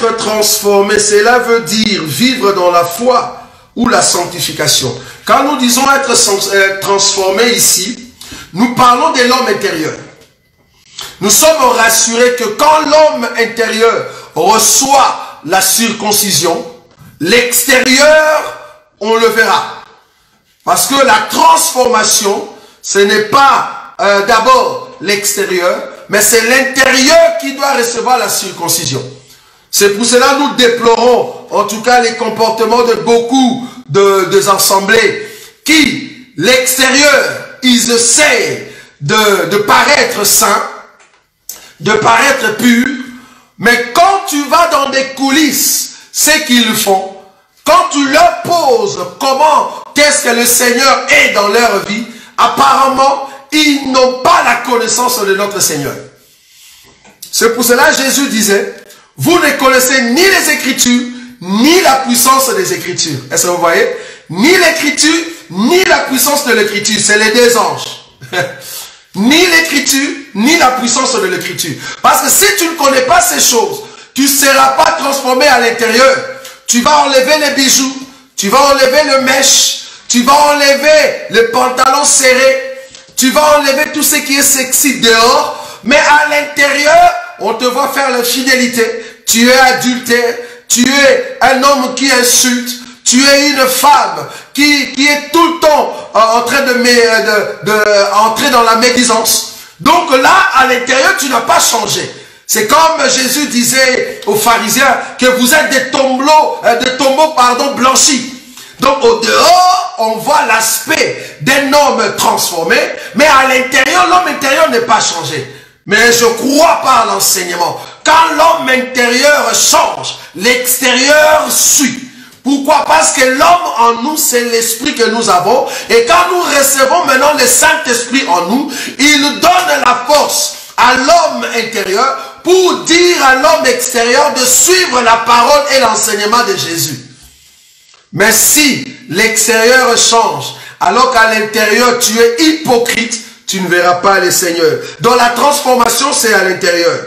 être transformé, cela veut dire vivre dans la foi ou la sanctification. Quand nous disons être transformé ici, nous parlons de l'homme intérieur. Nous sommes rassurés que quand l'homme intérieur reçoit la circoncision, l'extérieur, on le verra. Parce que la transformation, ce n'est pas d'abord l'extérieur, mais c'est l'intérieur qui doit recevoir la circoncision. C'est pour cela que nous déplorons, en tout cas, les comportements de beaucoup de assemblées qui, l'extérieur, ils essaient de paraître saints, de paraître purs, mais quand tu vas dans des coulisses, c'est qu'ils font, quand tu leur poses comment qu'est-ce que le Seigneur est dans leur vie, apparemment, ils n'ont pas la connaissance de notre Seigneur. C'est pour cela que Jésus disait, vous ne connaissez ni les Écritures, ni la puissance des Écritures. Est-ce que vous voyez? Ni l'Écriture, ni la puissance de l'Écriture. C'est les deux anges. Ni l'Écriture, ni la puissance de l'Écriture. Parce que si tu ne connais pas ces choses, tu ne seras pas transformé à l'intérieur. Tu vas enlever les bijoux, tu vas enlever le mèche, tu vas enlever le pantalon serré, tu vas enlever tout ce qui est sexy dehors, mais à l'intérieur, on te voit faire la fidélité. Tu es adultère, tu es un homme qui insulte, tu es une femme qui est tout le temps en train entrer dans la médisance. Donc là, à l'intérieur, tu n'as pas changé. C'est comme Jésus disait aux pharisiens que vous êtes des tombeaux, blanchis. Donc au dehors, on voit l'aspect d'un homme transformé, mais à l'intérieur, l'homme intérieur n'est pas changé. Mais je crois pas à l'enseignement. Quand l'homme intérieur change, l'extérieur suit. Pourquoi? Parce que l'homme en nous, c'est l'esprit que nous avons. Et quand nous recevons maintenant le Saint-Esprit en nous, il nous donne la force à l'homme intérieur pour dire à l'homme extérieur de suivre la parole et l'enseignement de Jésus. Mais si l'extérieur change, alors qu'à l'intérieur tu es hypocrite, tu ne verras pas le Seigneur. Donc la transformation, c'est à l'intérieur.